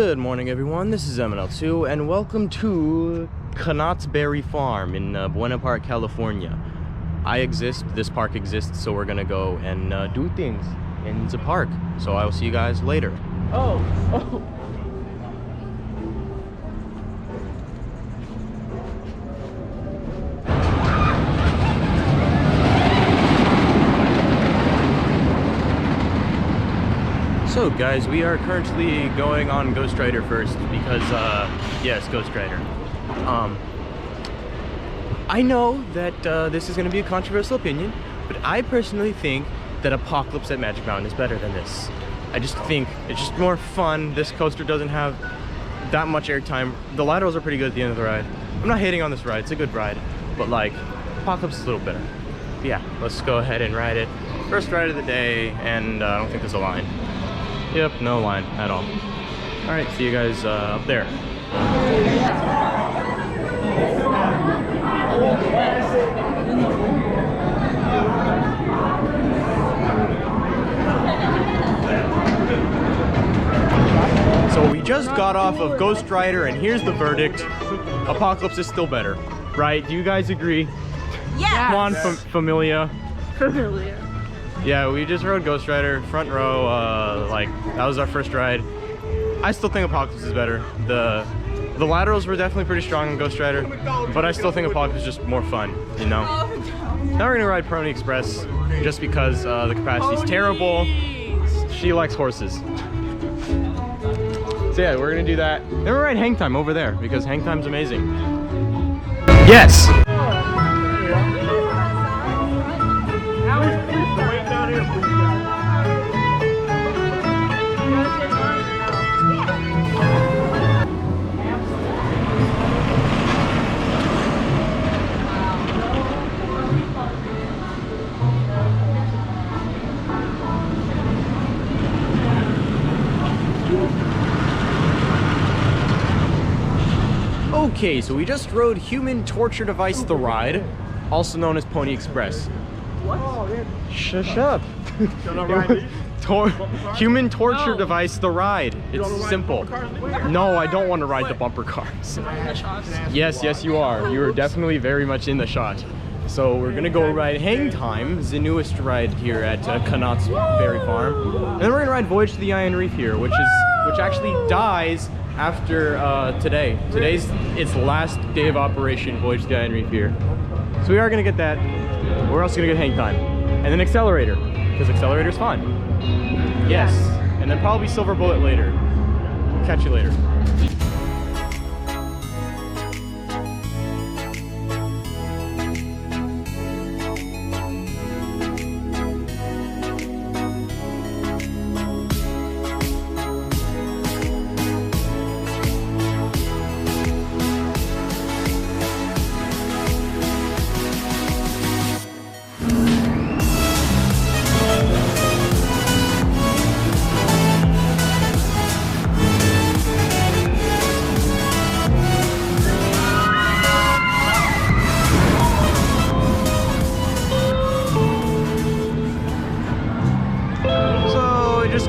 Good morning, everyone. This is MNL2, and welcome to Knott's Berry Farm in Buena Park, California. I exist, this park exists, so we're gonna go and do things in the park. So I will see you guys later. Oh. So guys, we are currently going on Ghost Rider first because, yes, Ghost Rider. I know that this is going to be a controversial opinion, but I personally think that Apocalypse at Magic Mountain is better than this. I just think it's just more fun. This coaster doesn't have that much airtime. The laterals are pretty good at the end of the ride. I'm not hating on this ride, it's a good ride, but like, Apocalypse is a little better. But yeah, let's go ahead and ride it. First ride of the day, and I don't think there's a line. Yep, no line at all. Alright, see you guys up there. So we just got off of Ghost Rider, and here's the verdict. Apocalypse is still better, right? Do you guys agree? Yeah. Come on, Familia. Familia. Yeah, we just rode Ghost Rider, front row, like, that was our first ride. I still think Apocalypse is better. The laterals were definitely pretty strong on Ghost Rider, but I still think Apocalypse is just more fun, you know? Now we're gonna ride Pony Express, just because the capacity is terrible. She likes horses. So yeah, we're gonna do that. Then we'll ride Hang Time over there, because Hang Time's amazing. Yes! Okay, so we just rode Human Torture Device the Ride, also known as Pony Express. What? Shut up. Human Torture Device the Ride. It's simple. No, I don't want to ride the bumper cars. Yes, you are. You are definitely very much in the shot. So we're gonna go ride Hang Time, the newest ride here at Knott's Berry Farm, and then we're gonna ride Voyage to the Iron Reef here, which actually dies after today. Today's its last day of operation, Voyage to the Iron Reef here. So we are gonna get that. We're also gonna get Hang Time, and then Accelerator, because Accelerator's fun. Yes, and then probably Silver Bullet later. Catch you later.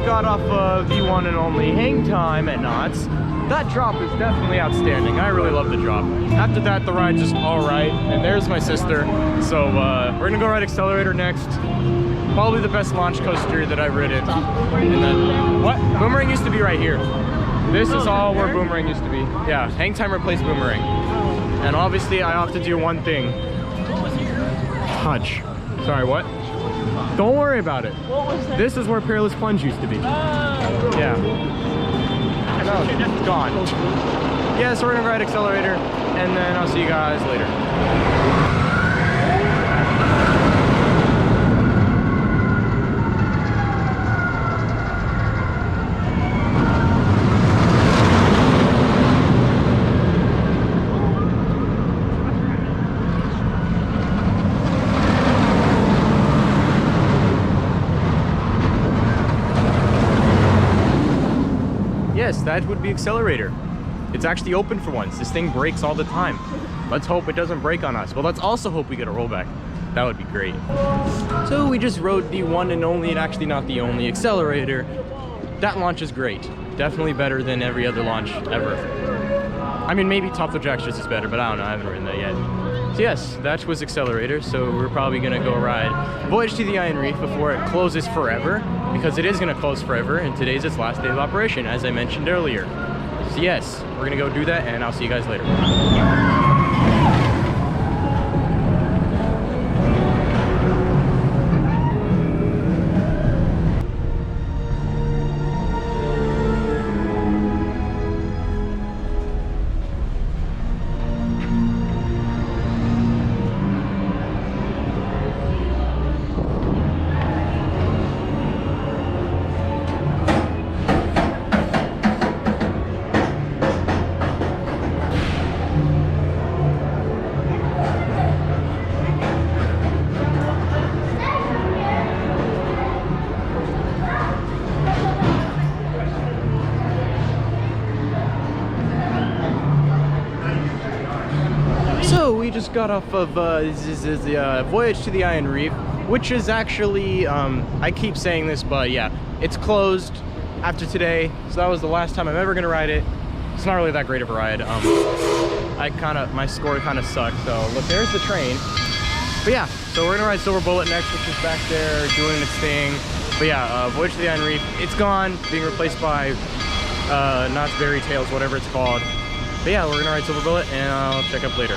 Got off of the one and only Hang Time at Knott's. That drop is definitely outstanding. I really love the drop. After that, the ride's just alright. And there's my sister. So we're gonna go ride Accelerator next. Probably the best launch coaster that I've ridden. And then, what? Boomerang used to be right here. This is all where Boomerang used to be. Yeah, Hang Time replaced Boomerang. And obviously, I have to do one thing. Touch. Sorry, what? Don't worry about it. What was that? This is where Perilous Plunge used to be. Yeah. No, it's gone. Yeah, so we're gonna ride Accelerator, and then I'll see you guys later. Yes, that would be Accelerator. It's actually open for once. This thing breaks all the time. Let's hope it doesn't break on us. But let's also hope we get a rollback. That would be great. So we just rode the one and only, and actually not the only, Accelerator. That launch is great. definitely better than every other launch ever. I mean, maybe Top Thrill Jack's just as better, but I don't know, I haven't ridden that yet. So yes, that was Accelerator, so we're probably gonna go ride Voyage to the Iron Reef before it closes forever, because it is gonna close forever, and today's its last day of operation, as I mentioned earlier. So yes, we're gonna go do that, and I'll see you guys later. So we just got off of Voyage to the Iron Reef, which is actually, I keep saying this, but yeah, it's closed after today. So that was the last time I'm ever gonna ride it. It's not really that great of a ride. My score kind of sucked. So look, there's the train. But yeah, so we're gonna ride Silver Bullet next, which is back there doing its thing. But yeah, Voyage to the Iron Reef, it's gone, being replaced by Knott's Berry Tales, whatever it's called. But yeah, we're gonna ride Silver Bullet, and I'll check up later.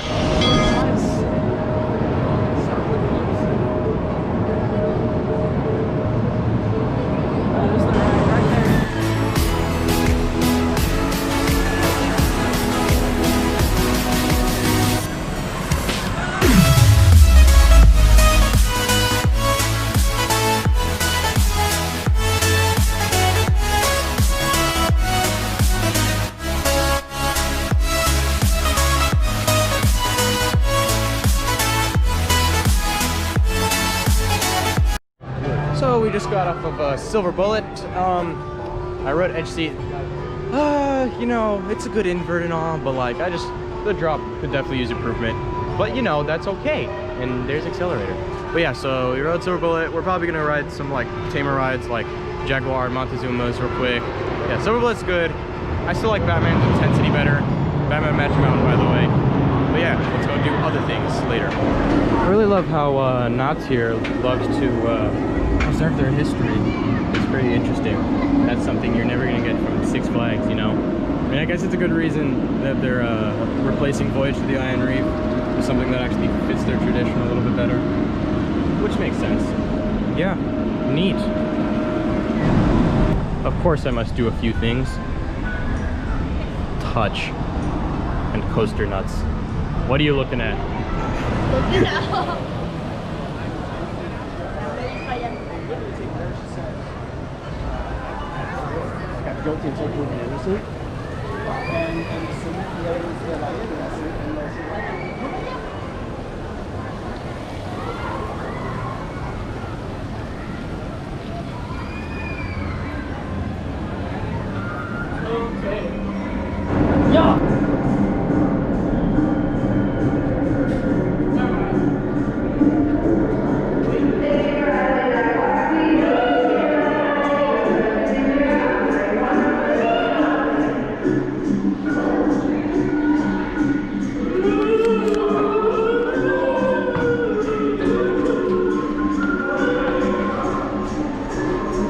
So we just got off of Silver Bullet. I rode Edge Seat. You know, it's a good invert and all, but like, the drop could definitely use improvement. But you know, that's okay. And there's Accelerator. But yeah, so we rode Silver Bullet. We're probably gonna ride some like tamer rides like Jaguar and Montezuma's real quick. Yeah, Silver Bullet's good. I still like Batman's Intensity better. Batman Magic Mountain, by the way. But yeah, let's go do other things later. I really love how Knott's here loves to preserve their history. It's pretty interesting. That's something you're never gonna get from Six Flags, you know? I mean, I guess it's a good reason that they're replacing Voyage to the Iron Reef with something that actually fits their tradition a little bit better, which makes sense. Yeah, neat. Of course I must do a few things. Touch and coaster nuts. What are you looking at? Looking out.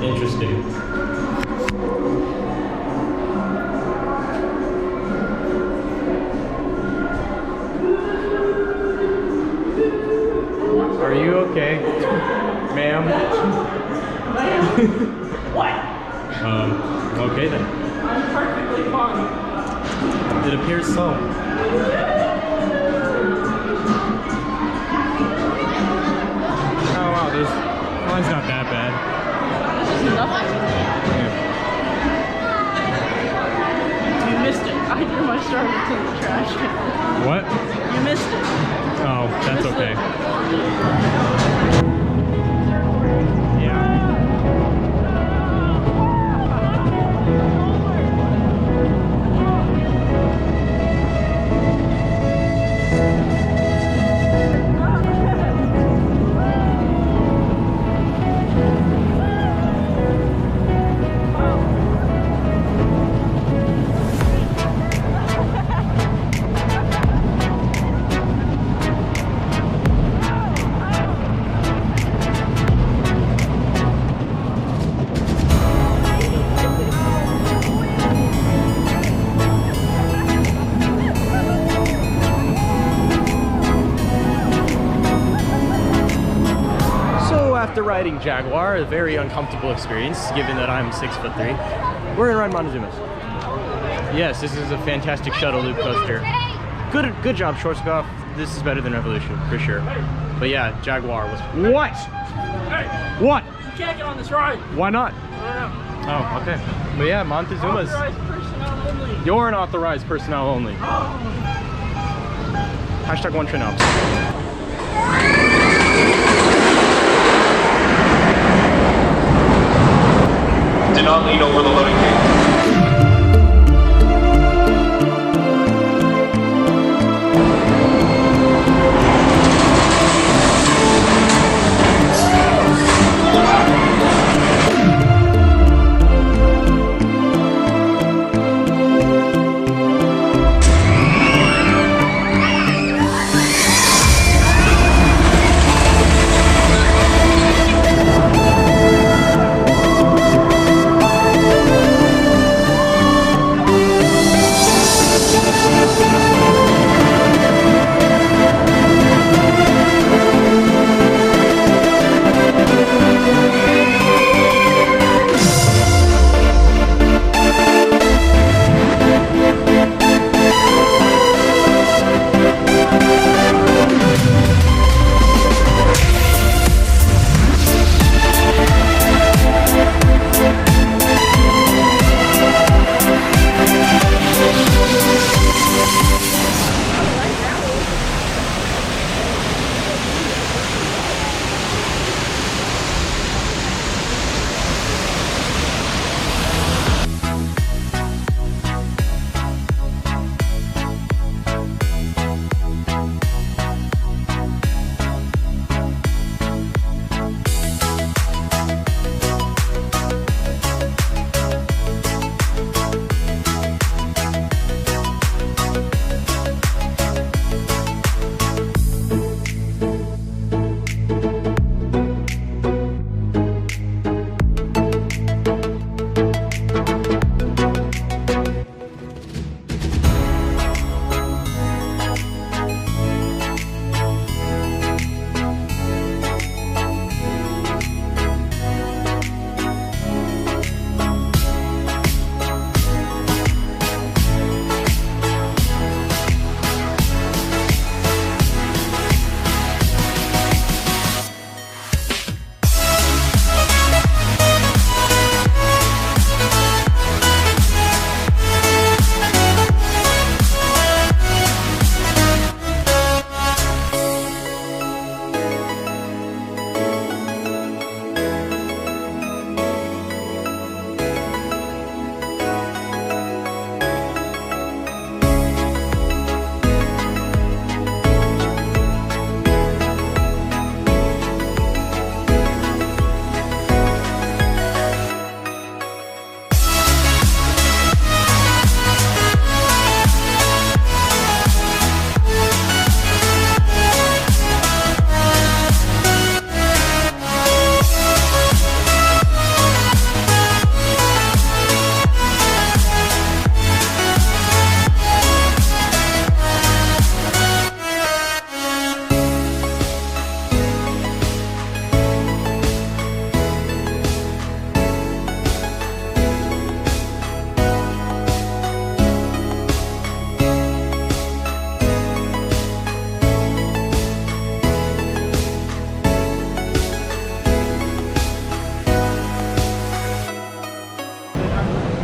Interesting. Are you okay, ma'am? What? Okay then. I'm perfectly fine. It appears so. Oh wow, mine's not that bad. This is nothing. You missed it. I threw my Starbucks in the trash can. What? You missed it. Oh, that's okay. after riding Jaguar, a very uncomfortable experience, given that I'm 6'3", we're gonna ride Montezuma's. Yes, this is a fantastic shuttle loop coaster. Good job, Schwarzkopf. This is better than Revolution, for sure. But yeah, Jaguar was... What? Hey! What? You can't get on this ride! Why not? I don't know. Oh, okay. But yeah, Montezuma's... Authorized personnel only. You're an authorized personnel only. Hashtag one train out. Do not lean over the loading gate.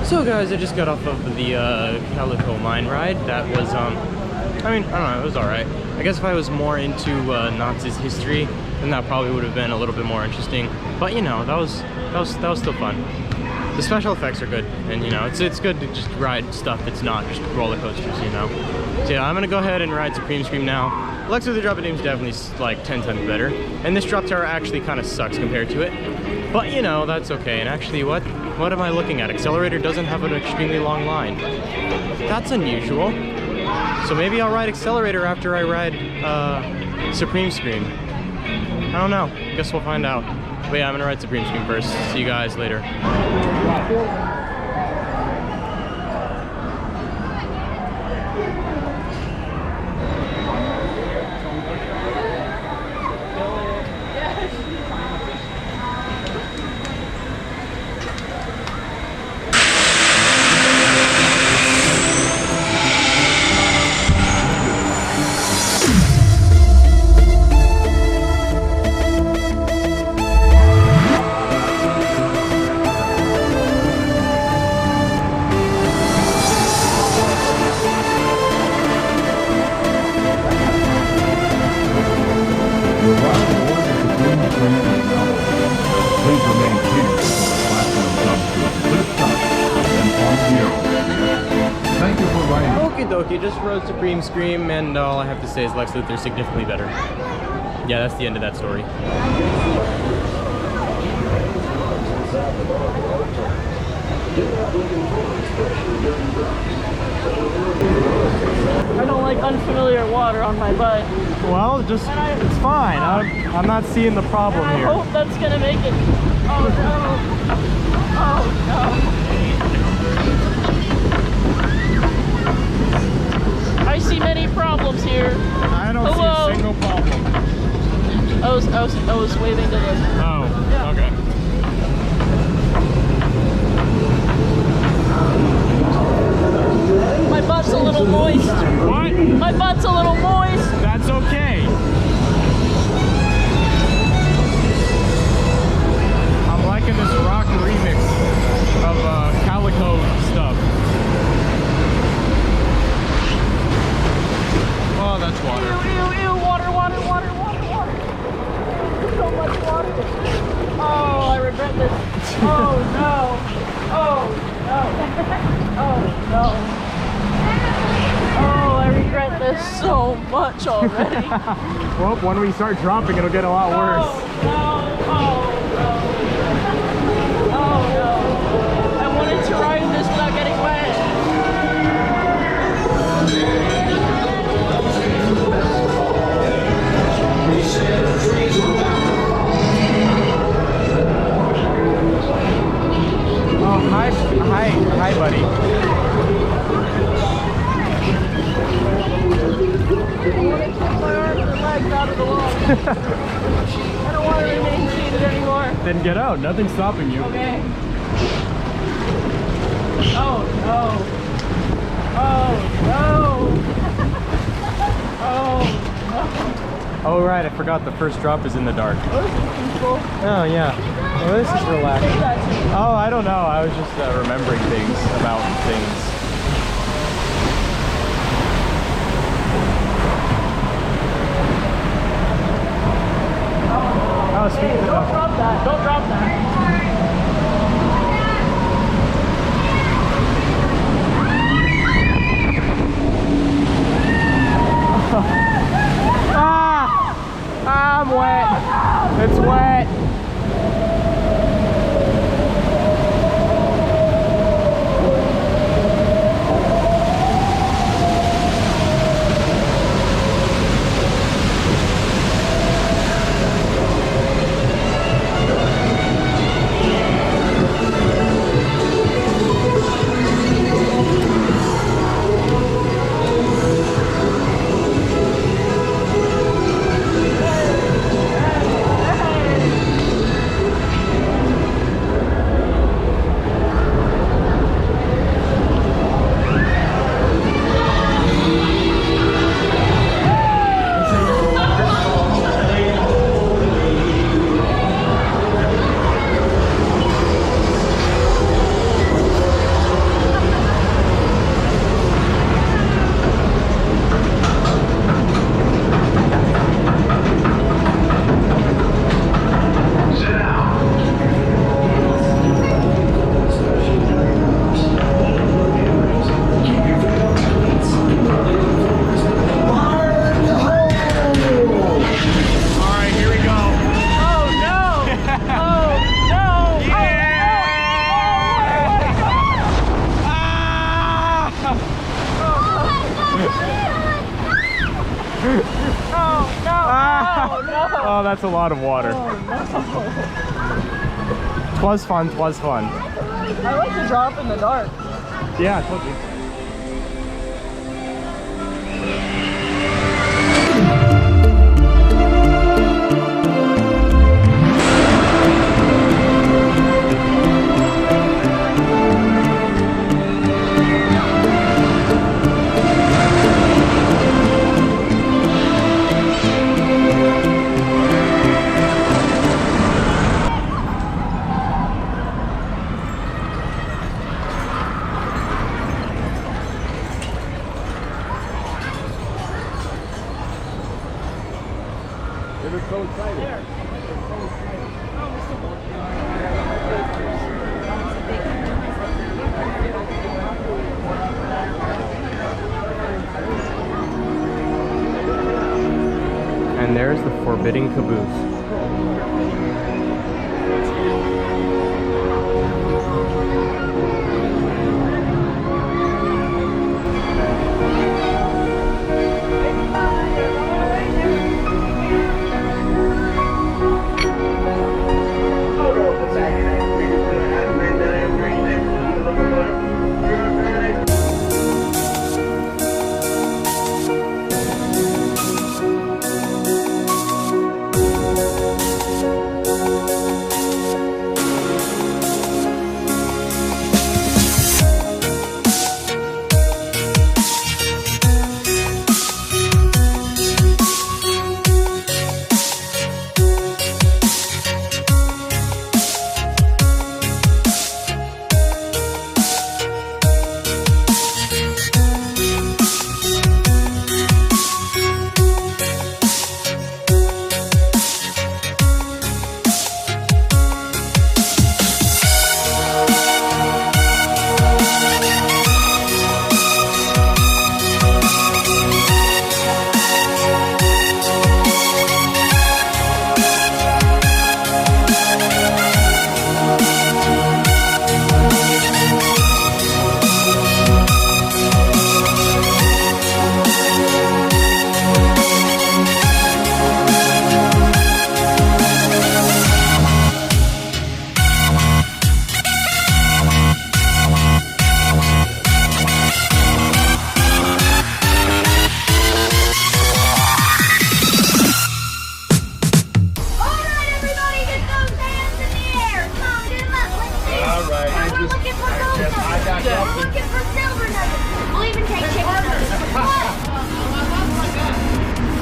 So guys, I just got off of the Calico Mine ride. That was, I mean, I don't know, it was alright. I guess if I was more into Nazis history, then that probably would have been a little bit more interesting. But you know, that was still fun. The special effects are good, and you know, it's good to just ride stuff that's not just roller coasters, you know. So yeah, I'm gonna go ahead and ride Supreme Scream now. Lex with the Drop of Doom is definitely like 10 times better, and this drop tower actually kind of sucks compared to it. But you know, that's okay. And actually, what am I looking at? Accelerator doesn't have an extremely long line. That's unusual. So maybe I'll ride Accelerator after I ride Supreme Scream. I don't know. Guess we'll find out. But yeah, I'm gonna ride Supreme Scream first. See you guys later. left, or the green screen is now open. Please remain seated until the platform comes to a complete stop, and follow the arrow. Thank you for riding. Okie dokie, just rode Supreme Scream, and all I have to say is Lex Luthor's significantly better. Yeah, that's the end of that story. I don't like unfamiliar water on my butt. Well, just, it's fine. I'm not seeing the problem I here. hope that's gonna make it. Oh no. Oh no. I see many problems here. I don't Hello? see a single problem. I was waving to the. Oh, Yeah. okay. My butt's a little moist. What? My butt's a little moist. That's okay. I'm liking this rock remix of Calico stuff. Oh, that's Ew, water. ew, ew, water, water, water, water, water. So much water. Oh, I regret this. Oh no. Oh no. Oh no. Oh, I regret this so much already. Well, when we start dropping, it'll get a lot worse. Oh no. Oh no. Oh no. I wanted to ride this without getting wet. Oh, hi, buddy. I want to take my arms and legs out of the lawn. I don't want to remain seated anymore. Then get out. Nothing's stopping you. Okay. Oh no. Oh no. Oh no. Oh, right. I forgot the first drop is in the dark. Oh, this is peaceful. Oh, yeah. Well, this is relaxing. Oh, I don't know. I was just remembering things about things. Oh, speaking Hey, don't of... drop that. Don't drop that. I'm wet. It's wet. Oh, that's a lot of water. Twas fun, twas fun. I like to drop in the dark. Yeah, I told you. And there's the Forbidding Caboose.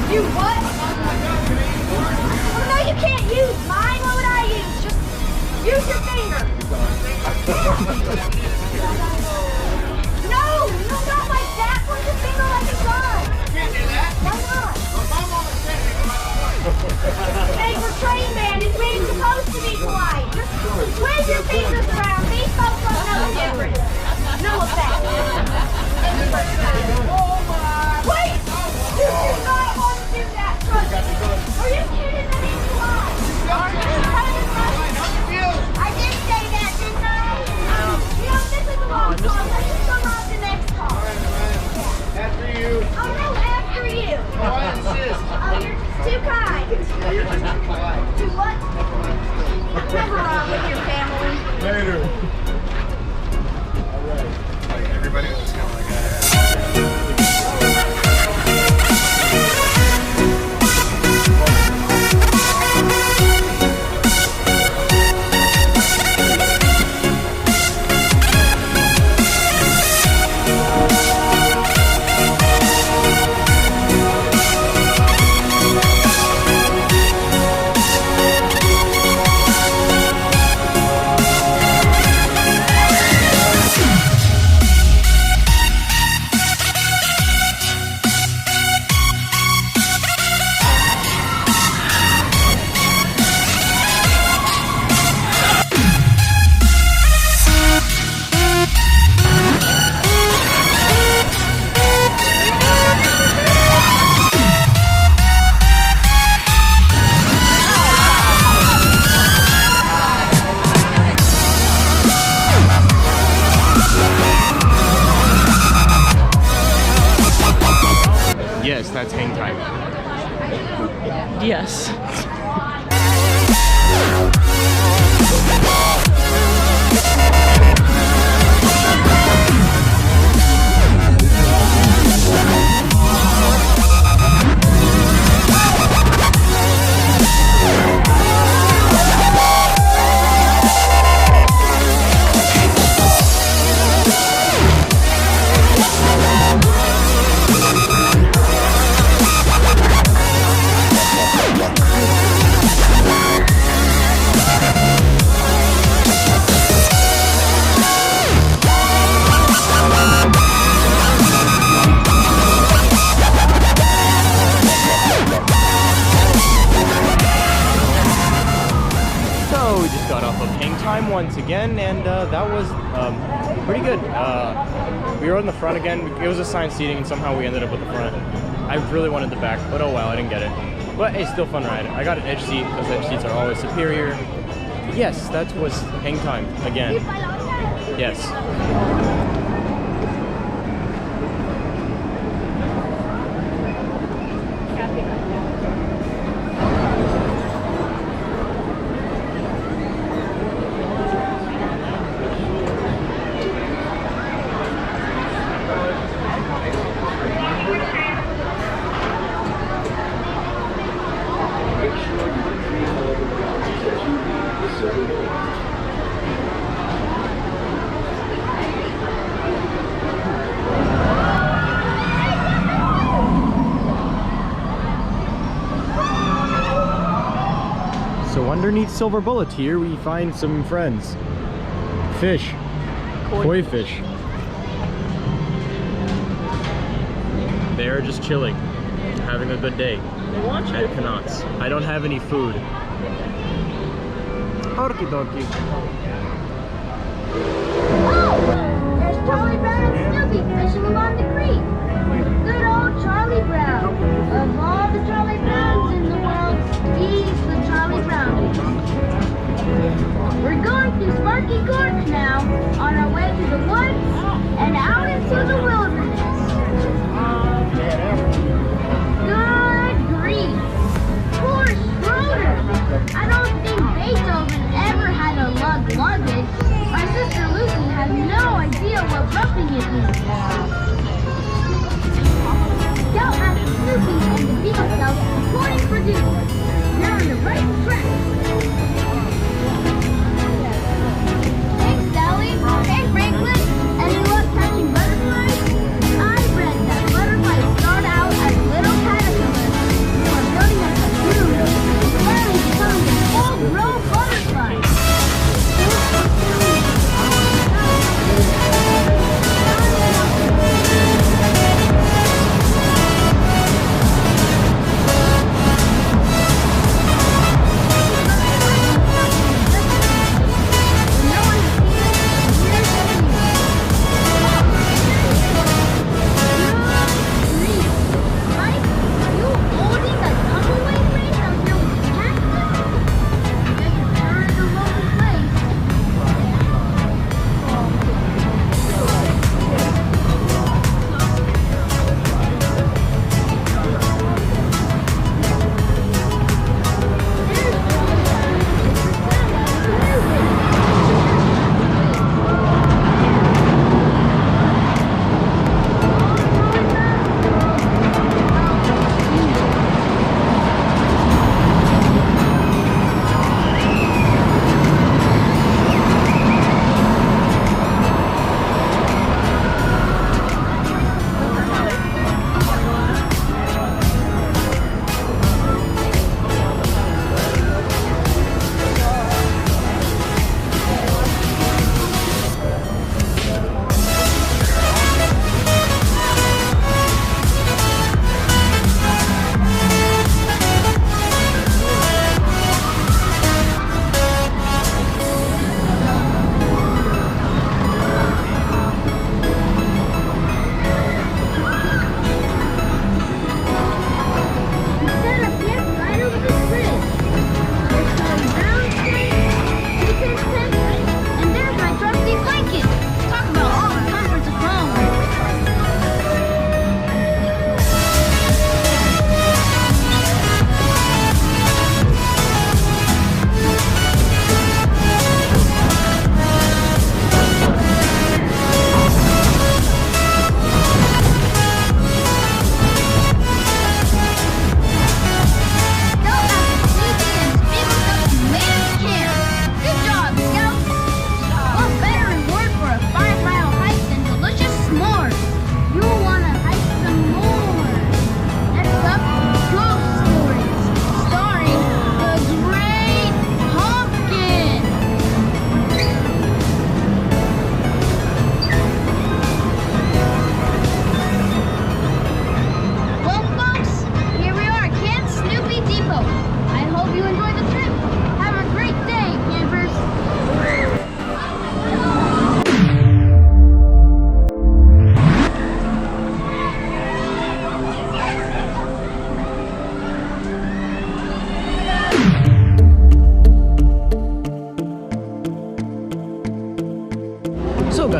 You what? Oh, no, you can't use mine. What would I use? Just use your finger. No, not like that. Put your finger like a gun. Can't do that. Why not? Hey, we're trained bandits. We ain't supposed to be polite. Just wave your fingers around. These folks don't know the difference. No effect. Wait! You do not want to do that, trust me. Are you kidding me? I did say that, didn't I? You know, this is a long car. Let's just go on to the next car. After you. Oh, no, after you. I insist. Oh, you're just too kind. Do what? Never wrong with your family. Later. All right. Everybody was kind of like that. Yes, that's hang time. Yes. got off of Hang Time once again, and that was pretty good. We were in the front again. It was assigned seating, and somehow we ended up with the front. I really wanted the back, but oh well, I didn't get it. But hey, still fun ride. I got an edge seat because edge seats are always superior. Yes, that was Hang Time again. Yes. So underneath Silver Bullet here, we find some friends. Fish. Koi fish. They're just chilling, having a good day at Knott's. I don't have any food. Okie dokie. There's Charlie Brown and Snoopy fishing along the creek. Good old Charlie Brown. Of all the Charlie Browns in the world, he's the Charlie Brownest. We're going through Sparky Gorge now, on our way to the woods and out into the wilderness. Good grief! Poor Schroeder! I don't think Beethoven ever had a lug luggage. My sister Lucy has no idea what roughing it means. Scout Master Snoopy and the Beagle Scouts reporting for duty. You're on the right track. Thanks, Sally. Hey, Franklin. Any luck catching butterflies?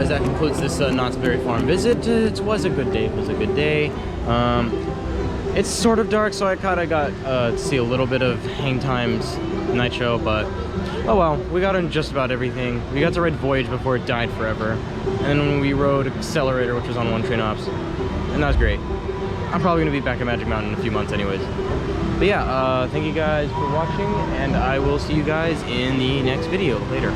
guys, that concludes this Knott's Berry Farm visit. It was a good day. It was a good day. It's sort of dark, so I kind of got to see a little bit of Hang Time's night show, but oh well, we got in just about everything. We got to ride Voyage before it died forever, and then we rode Accelerator, which was on One Train Ops, and that was great. I'm probably gonna be back at Magic Mountain in a few months anyways. But yeah, thank you guys for watching, and I will see you guys in the next video later.